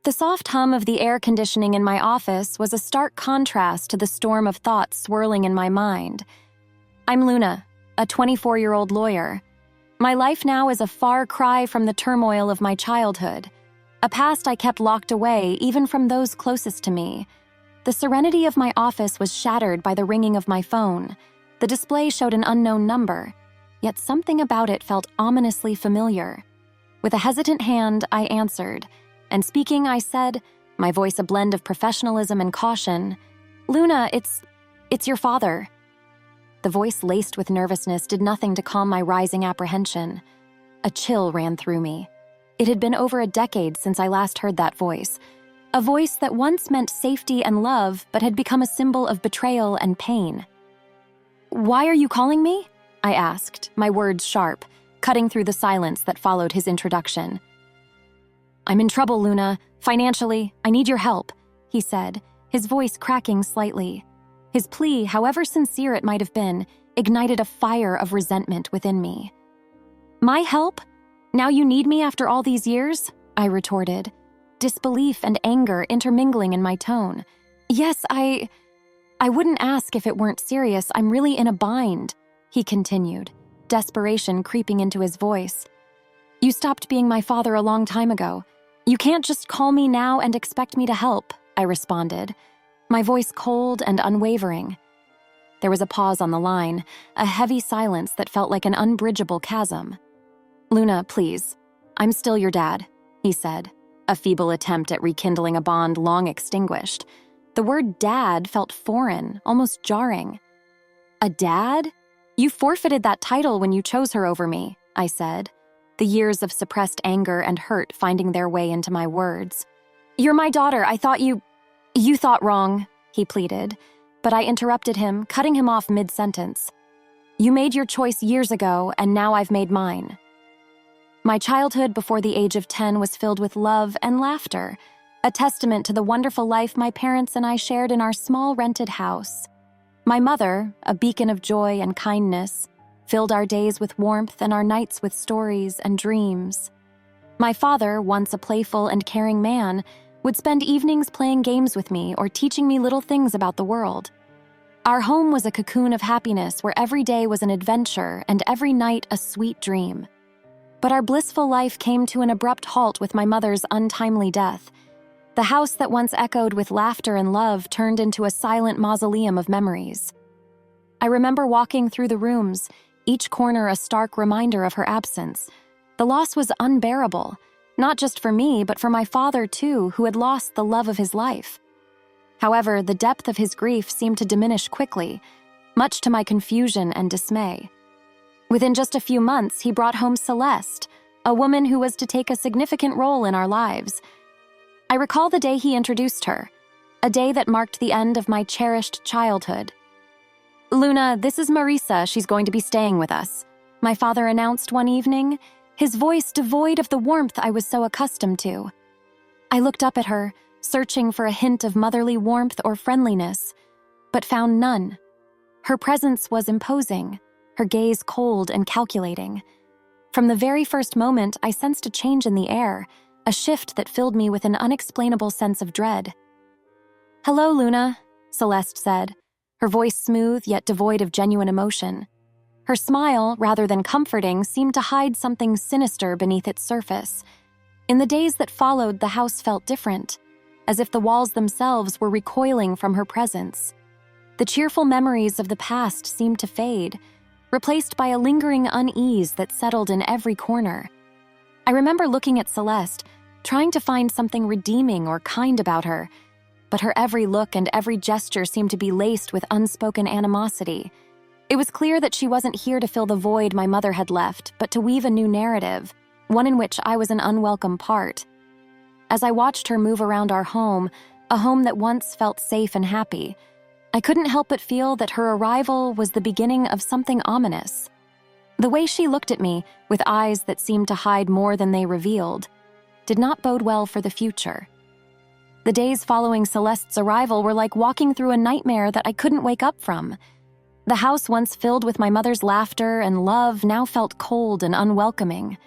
The soft hum of the air conditioning in my office was a stark contrast to the storm of thoughts swirling in my mind. I'm Luna, a 24-year-old lawyer. My life now is a far cry from the turmoil of my childhood, a past I kept locked away even from those closest to me. The serenity of my office was shattered by the ringing of my phone. The display showed an unknown number, yet something about it felt ominously familiar. With a hesitant hand, I answered, and speaking, I said, my voice a blend of professionalism and caution, "Luna, it's your father." The voice laced with nervousness did nothing to calm my rising apprehension. A chill ran through me. It had been over a decade since I last heard that voice, a voice that once meant safety and love but had become a symbol of betrayal and pain. "Why are you calling me?" I asked, my words sharp, cutting through the silence that followed his introduction. "I'm in trouble, Luna. Financially, I need your help," he said, his voice cracking slightly. His plea, however sincere it might have been, ignited a fire of resentment within me. "My help? Now you need me after all these years?" I retorted, disbelief and anger intermingling in my tone. "Yes, I wouldn't ask if it weren't serious. I'm really in a bind," he continued, desperation creeping into his voice. "You stopped being my father a long time ago. You can't just call me now and expect me to help," I responded, my voice cold and unwavering. There was a pause on the line, a heavy silence that felt like an unbridgeable chasm. "Luna, please. I'm still your dad," he said, a feeble attempt at rekindling a bond long extinguished. The word dad felt foreign, almost jarring. "A dad? You forfeited that title when you chose her over me," I said, the years of suppressed anger and hurt finding their way into my words. "You're my daughter. I thought you thought wrong," he pleaded, but I interrupted him, cutting him off mid-sentence. "You made your choice years ago, and now I've made mine." My childhood before the age of 10 was filled with love and laughter, a testament to the wonderful life my parents and I shared in our small rented house. My mother, a beacon of joy and kindness, filled our days with warmth and our nights with stories and dreams. My father, once a playful and caring man, would spend evenings playing games with me or teaching me little things about the world. Our home was a cocoon of happiness where every day was an adventure and every night a sweet dream. But our blissful life came to an abrupt halt with my mother's untimely death. The house that once echoed with laughter and love turned into a silent mausoleum of memories. I remember walking through the rooms, each corner a stark reminder of her absence. The loss was unbearable, not just for me, but for my father too, who had lost the love of his life. However, the depth of his grief seemed to diminish quickly, much to my confusion and dismay. Within just a few months, he brought home Celeste, a woman who was to take a significant role in our lives. I recall the day he introduced her, a day that marked the end of my cherished childhood. "Luna, this is Marisa. She's going to be staying with us," my father announced one evening, his voice devoid of the warmth I was so accustomed to. I looked up at her, searching for a hint of motherly warmth or friendliness, but found none. Her presence was imposing, her gaze cold and calculating. From the very first moment, I sensed a change in the air, a shift that filled me with an unexplainable sense of dread. "Hello, Luna," Celeste said, her voice smooth yet devoid of genuine emotion. Her smile, rather than comforting, seemed to hide something sinister beneath its surface. In the days that followed, the house felt different, as if the walls themselves were recoiling from her presence. The cheerful memories of the past seemed to fade, replaced by a lingering unease that settled in every corner. I remember looking at Celeste, trying to find something redeeming or kind about her, but her every look and every gesture seemed to be laced with unspoken animosity. It was clear that she wasn't here to fill the void my mother had left, but to weave a new narrative, one in which I was an unwelcome part. As I watched her move around our home, a home that once felt safe and happy, I couldn't help but feel that her arrival was the beginning of something ominous. The way she looked at me, with eyes that seemed to hide more than they revealed, did not bode well for the future. The days following Celeste's arrival were like walking through a nightmare that I couldn't wake up from. The house once filled with my mother's laughter and love now felt cold and unwelcoming.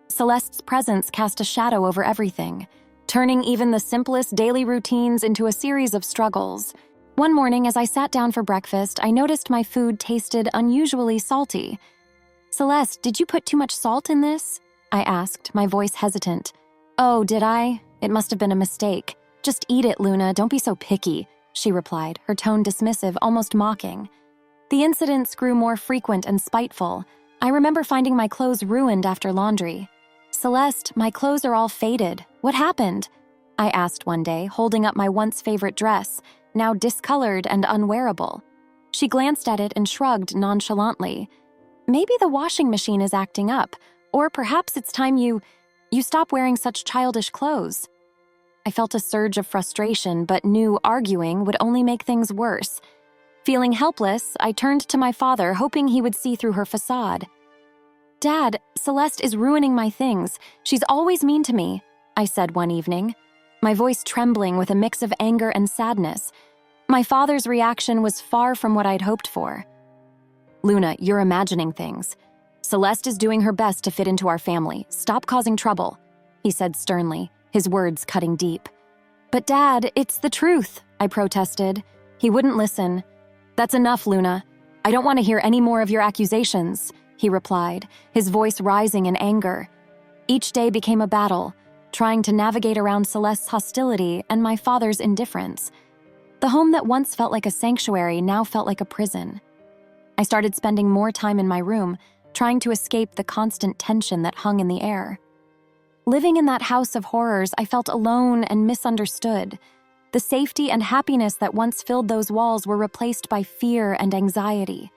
Celeste's presence cast a shadow over everything, turning even the simplest daily routines into a series of struggles. One morning, as I sat down for breakfast, I noticed my food tasted unusually salty. "Celeste, did you put too much salt in this?" I asked, my voice hesitant. "Oh, did I? It must have been a mistake. Just eat it, Luna, don't be so picky," she replied, her tone dismissive, almost mocking. The incidents grew more frequent and spiteful. I remember finding my clothes ruined after laundry. "Celeste, my clothes are all faded. What happened?" I asked one day, holding up my once favorite dress, now discolored and unwearable. She glanced at it and shrugged nonchalantly. "Maybe the washing machine is acting up, or perhaps it's time you stop wearing such childish clothes." I felt a surge of frustration, but knew arguing would only make things worse. Feeling helpless, I turned to my father, hoping he would see through her facade. "Dad, Celeste is ruining my things. She's always mean to me," I said one evening, my voice trembling with a mix of anger and sadness. My father's reaction was far from what I'd hoped for. "Luna, you're imagining things. Celeste is doing her best to fit into our family. Stop causing trouble," he said sternly, his words cutting deep. "But Dad, it's the truth," I protested. He wouldn't listen. "That's enough, Luna. I don't want to hear any more of your accusations," he replied, his voice rising in anger. Each day became a battle, trying to navigate around Celeste's hostility and my father's indifference. The home that once felt like a sanctuary now felt like a prison. I started spending more time in my room, trying to escape the constant tension that hung in the air. Living in that house of horrors, I felt alone and misunderstood. The safety and happiness that once filled those walls were replaced by fear and anxiety.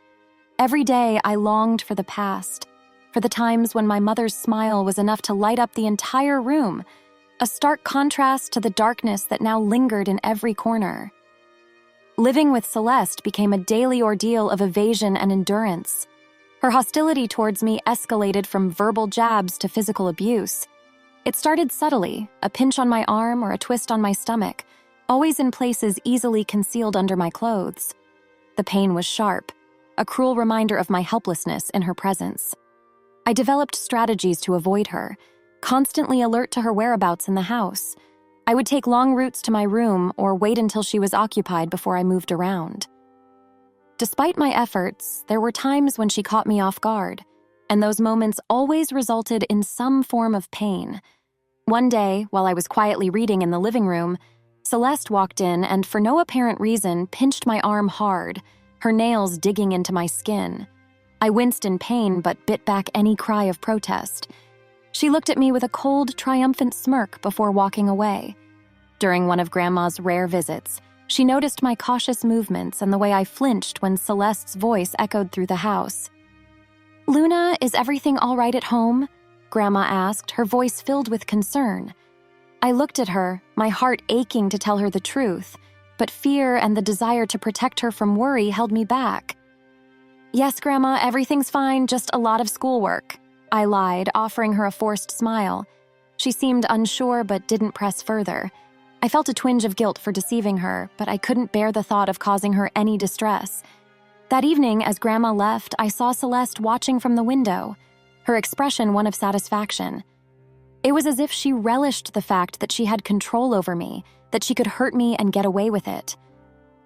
Every day, I longed for the past, for the times when my mother's smile was enough to light up the entire room, a stark contrast to the darkness that now lingered in every corner. Living with Celeste became a daily ordeal of evasion and endurance. Her hostility towards me escalated from verbal jabs to physical abuse. It started subtly, a pinch on my arm or a twist on my stomach, always in places easily concealed under my clothes. The pain was sharp, a cruel reminder of my helplessness in her presence. I developed strategies to avoid her, constantly alert to her whereabouts in the house. I would take long routes to my room or wait until she was occupied before I moved around. Despite my efforts, there were times when she caught me off guard, and those moments always resulted in some form of pain. One day, while I was quietly reading in the living room, Celeste walked in and, for no apparent reason, pinched my arm hard, her nails digging into my skin. I winced in pain but bit back any cry of protest. She looked at me with a cold, triumphant smirk before walking away. During one of Grandma's rare visits, she noticed my cautious movements and the way I flinched when Celeste's voice echoed through the house. "Luna, is everything all right at home?" Grandma asked, her voice filled with concern. I looked at her, my heart aching to tell her the truth, but fear and the desire to protect her from worry held me back. "Yes, Grandma, everything's fine, just a lot of schoolwork," I lied, offering her a forced smile. She seemed unsure but didn't press further. I felt a twinge of guilt for deceiving her, but I couldn't bear the thought of causing her any distress. That evening, as Grandma left, I saw Celeste watching from the window, her expression one of satisfaction. It was as if she relished the fact that she had control over me, that she could hurt me and get away with it.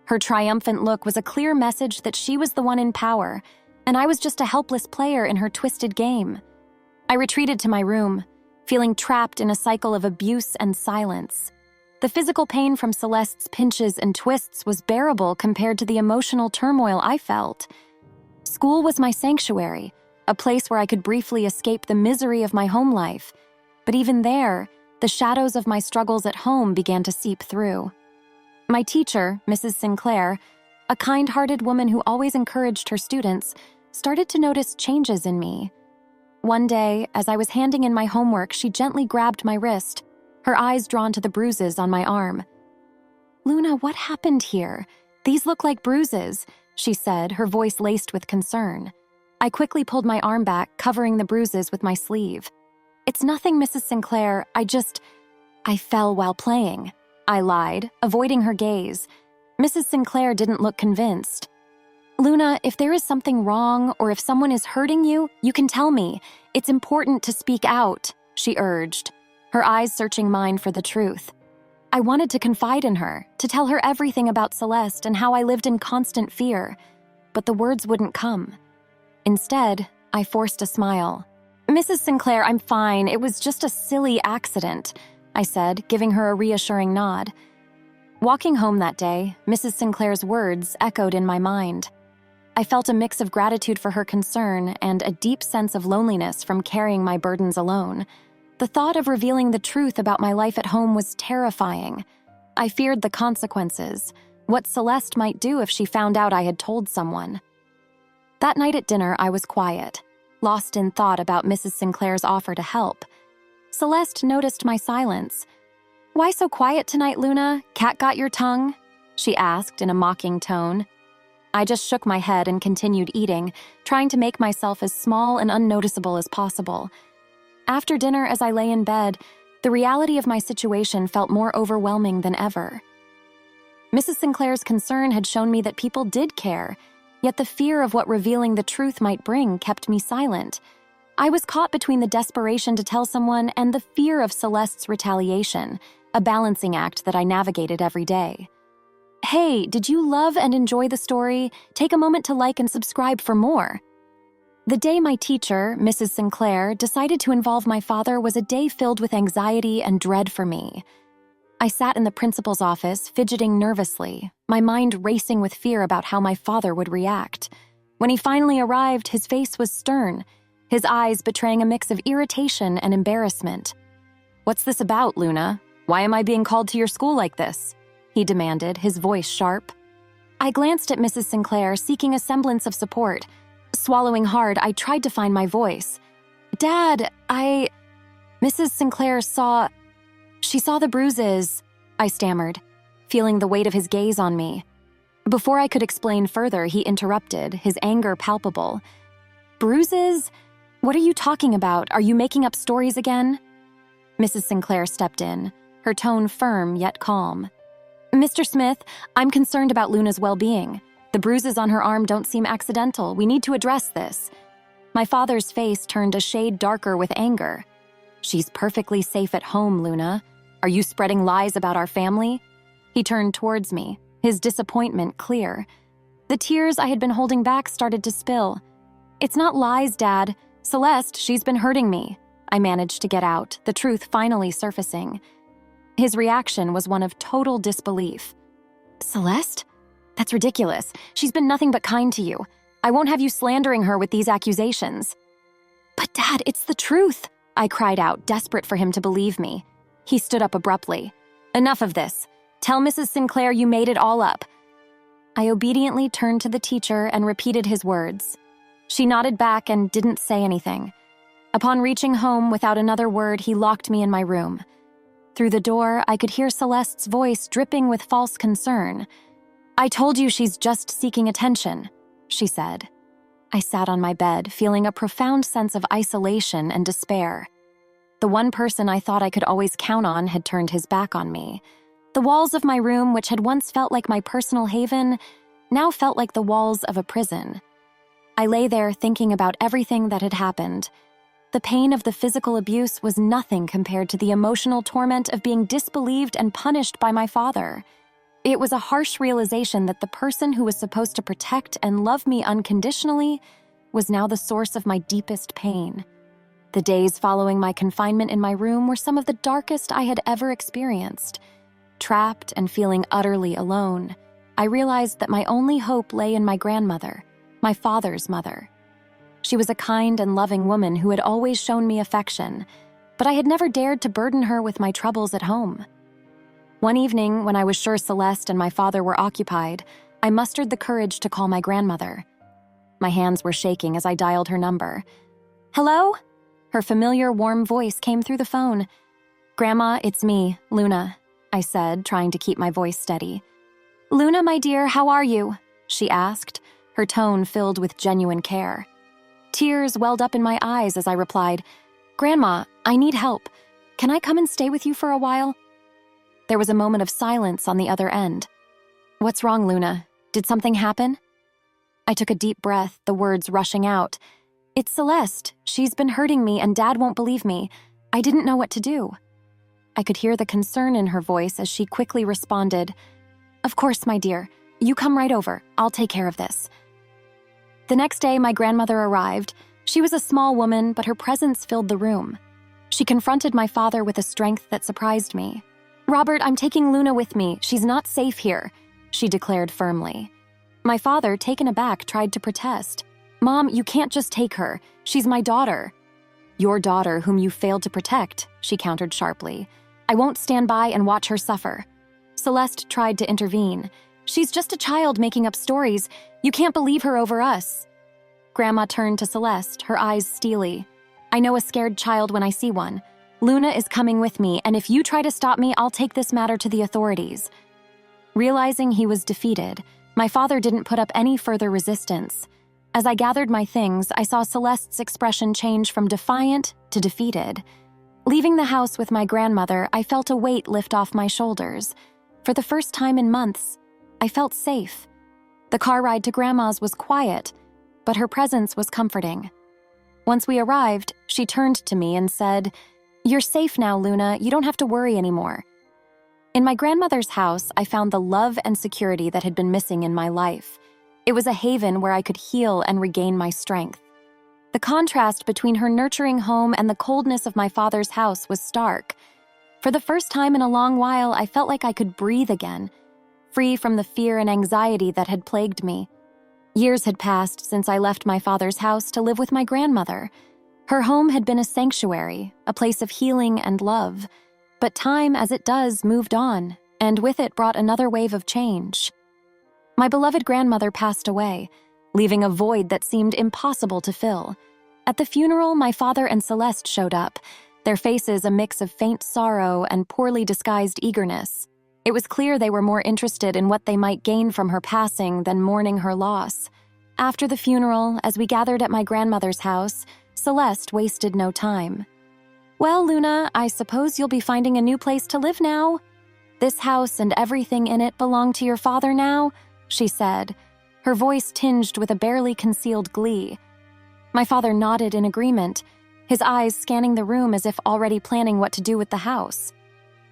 Her triumphant look was a clear message that she was the one in power, and I was just a helpless player in her twisted game. I retreated to my room, feeling trapped in a cycle of abuse and silence. The physical pain from Celeste's pinches and twists was bearable compared to the emotional turmoil I felt. School was my sanctuary, a place where I could briefly escape the misery of my home life. But even there, the shadows of my struggles at home began to seep through. My teacher, Mrs. Sinclair, a kind-hearted woman who always encouraged her students, started to notice changes in me. One day, as I was handing in my homework, she gently grabbed my wrist, her eyes drawn to the bruises on my arm. "Luna, what happened here? These look like bruises," she said, her voice laced with concern. I quickly pulled my arm back, covering the bruises with my sleeve. "It's nothing, Mrs. Sinclair. I fell while playing," I lied, avoiding her gaze. Mrs. Sinclair didn't look convinced. "Luna, if there is something wrong or if someone is hurting you, you can tell me. It's important to speak out," she urged, her eyes searching mine for the truth. I wanted to confide in her, to tell her everything about Celeste and how I lived in constant fear, but the words wouldn't come. Instead, I forced a smile. "Mrs. Sinclair, I'm fine. It was just a silly accident," I said, giving her a reassuring nod. Walking home that day, Mrs. Sinclair's words echoed in my mind. I felt a mix of gratitude for her concern and a deep sense of loneliness from carrying my burdens alone. The thought of revealing the truth about my life at home was terrifying. I feared the consequences, what Celeste might do if she found out I had told someone. That night at dinner, I was quiet, lost in thought about Mrs. Sinclair's offer to help. Celeste noticed my silence. "Why so quiet tonight, Luna? Cat got your tongue?" she asked in a mocking tone. I just shook my head and continued eating, trying to make myself as small and unnoticeable as possible. After dinner, as I lay in bed, the reality of my situation felt more overwhelming than ever. Mrs. Sinclair's concern had shown me that people did care, yet the fear of what revealing the truth might bring kept me silent. I was caught between the desperation to tell someone and the fear of Celeste's retaliation, a balancing act that I navigated every day. Hey, did you love and enjoy the story? Take a moment to like and subscribe for more. The day my teacher, Mrs. Sinclair, decided to involve my father was a day filled with anxiety and dread for me. I sat in the principal's office, fidgeting nervously, my mind racing with fear about how my father would react. When he finally arrived, his face was stern, his eyes betraying a mix of irritation and embarrassment. "What's this about, Luna? Why am I being called to your school like this?" he demanded, his voice sharp. I glanced at Mrs. Sinclair, seeking a semblance of support. Swallowing hard, I tried to find my voice. "Dad, Mrs. Sinclair She saw the bruises," I stammered, feeling the weight of his gaze on me. Before I could explain further, he interrupted, his anger palpable. "Bruises? What are you talking about? Are you making up stories again?" Mrs. Sinclair stepped in, her tone firm yet calm. "Mr. Smith, I'm concerned about Luna's well-being. The bruises on her arm don't seem accidental. We need to address this." My father's face turned a shade darker with anger. "She's perfectly safe at home, Luna. Are you spreading lies about our family?" He turned towards me, his disappointment clear. The tears I had been holding back started to spill. "It's not lies, Dad. Celeste, she's been hurting me." I managed to get out, the truth finally surfacing. His reaction was one of total disbelief. "Celeste? That's ridiculous. She's been nothing but kind to you. I won't have you slandering her with these accusations." "But Dad, it's the truth," I cried out, desperate for him to believe me. He stood up abruptly. "Enough of this. Tell Mrs. Sinclair you made it all up." I obediently turned to the teacher and repeated his words. She nodded back and didn't say anything. Upon reaching home, without another word, he locked me in my room. Through the door, I could hear Celeste's voice dripping with false concern. "I told you she's just seeking attention," she said. I sat on my bed, feeling a profound sense of isolation and despair. The one person I thought I could always count on had turned his back on me. The walls of my room, which had once felt like my personal haven, now felt like the walls of a prison. I lay there thinking about everything that had happened. The pain of the physical abuse was nothing compared to the emotional torment of being disbelieved and punished by my father. It was a harsh realization that the person who was supposed to protect and love me unconditionally was now the source of my deepest pain. The days following my confinement in my room were some of the darkest I had ever experienced. Trapped and feeling utterly alone, I realized that my only hope lay in my grandmother, my father's mother. She was a kind and loving woman who had always shown me affection, but I had never dared to burden her with my troubles at home. One evening, when I was sure Celeste and my father were occupied, I mustered the courage to call my grandmother. My hands were shaking as I dialed her number. "Hello?" Her familiar, warm voice came through the phone. "Grandma, it's me, Luna," I said, trying to keep my voice steady. "Luna, my dear, how are you?" she asked, her tone filled with genuine care. Tears welled up in my eyes as I replied, "Grandma, I need help. Can I come and stay with you for a while?" There was a moment of silence on the other end. "What's wrong, Luna? Did something happen?" I took a deep breath, the words rushing out. "It's Celeste. She's been hurting me and Dad won't believe me. I didn't know what to do." I could hear the concern in her voice as she quickly responded, "Of course, my dear. You come right over. I'll take care of this." The next day, my grandmother arrived. She was a small woman, but her presence filled the room. She confronted my father with a strength that surprised me. "Robert, I'm taking Luna with me. She's not safe here," she declared firmly. My father, taken aback, tried to protest. "Mom, you can't just take her. She's my daughter." "Your daughter, whom you failed to protect," she countered sharply. "I won't stand by and watch her suffer." Celeste tried to intervene. "She's just a child making up stories. You can't believe her over us." Grandma turned to Celeste, her eyes steely. "I know a scared child when I see one. Luna is coming with me, and if you try to stop me, I'll take this matter to the authorities." Realizing he was defeated, my father didn't put up any further resistance. As I gathered my things, I saw Celeste's expression change from defiant to defeated. Leaving the house with my grandmother, I felt a weight lift off my shoulders. For the first time in months, I felt safe. The car ride to Grandma's was quiet, but her presence was comforting. Once we arrived, she turned to me and said, "You're safe now, Luna. You don't have to worry anymore." In my grandmother's house, I found the love and security that had been missing in my life. It was a haven where I could heal and regain my strength. The contrast between her nurturing home and the coldness of my father's house was stark. For the first time in a long while, I felt like I could breathe again, free from the fear and anxiety that had plagued me. Years had passed since I left my father's house to live with my grandmother. Her home had been a sanctuary, a place of healing and love. But time, as it does, moved on, and with it brought another wave of change. My beloved grandmother passed away, leaving a void that seemed impossible to fill. At the funeral, my father and Celeste showed up, their faces a mix of faint sorrow and poorly disguised eagerness. It was clear they were more interested in what they might gain from her passing than mourning her loss. After the funeral, as we gathered at my grandmother's house, Celeste wasted no time. "Well, Luna, I suppose you'll be finding a new place to live now. This house and everything in it belong to your father now," she said, her voice tinged with a barely concealed glee. My father nodded in agreement, his eyes scanning the room as if already planning what to do with the house.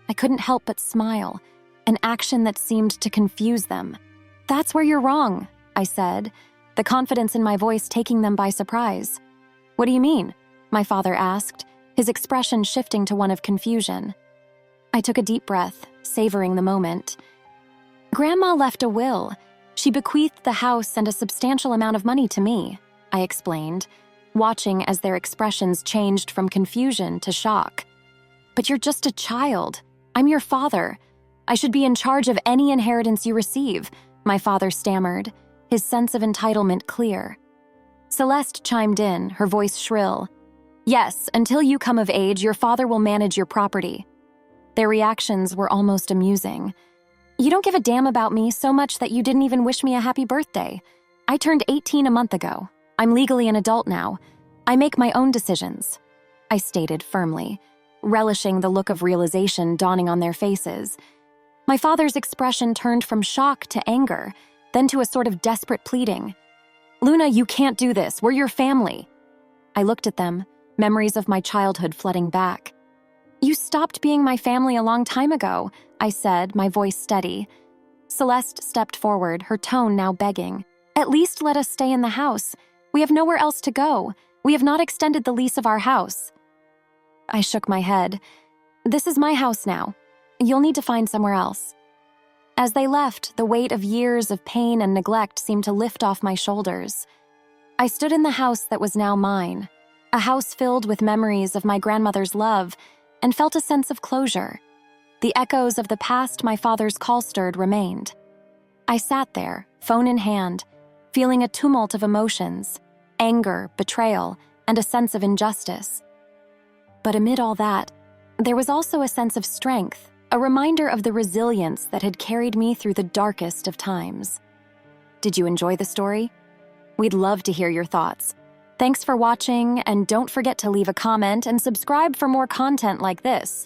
I couldn't help but smile, an action that seemed to confuse them. "That's where you're wrong," I said, the confidence in my voice taking them by surprise. "What do you mean?" my father asked, his expression shifting to one of confusion. I took a deep breath, savoring the moment. "Grandma left a will. She bequeathed the house and a substantial amount of money to me," I explained, watching as their expressions changed from confusion to shock. "But you're just a child. I'm your father. I should be in charge of any inheritance you receive," my father stammered, his sense of entitlement clear. Celeste chimed in, her voice shrill. "Yes, until you come of age, your father will manage your property." Their reactions were almost amusing. "You don't give a damn about me so much that you didn't even wish me a happy birthday. I turned 18 a month ago. I'm legally an adult now. I make my own decisions," I stated firmly, relishing the look of realization dawning on their faces. My father's expression turned from shock to anger, then to a sort of desperate pleading. "Luna, you can't do this. We're your family." I looked at them, memories of my childhood flooding back. "You stopped being my family a long time ago," I said, my voice steady. Celeste stepped forward, her tone now begging. "At least let us stay in the house. We have nowhere else to go. We have not extended the lease of our house." I shook my head. "This is my house now. You'll need to find somewhere else." As they left, the weight of years of pain and neglect seemed to lift off my shoulders. I stood in the house that was now mine, a house filled with memories of my grandmother's love, and felt a sense of closure. The echoes of the past my father's call stirred remained. I sat there, phone in hand, feeling a tumult of emotions, anger, betrayal, and a sense of injustice. But amid all that, there was also a sense of strength, a reminder of the resilience that had carried me through the darkest of times. Did you enjoy the story? We'd love to hear your thoughts. Thanks for watching, and don't forget to leave a comment and subscribe for more content like this.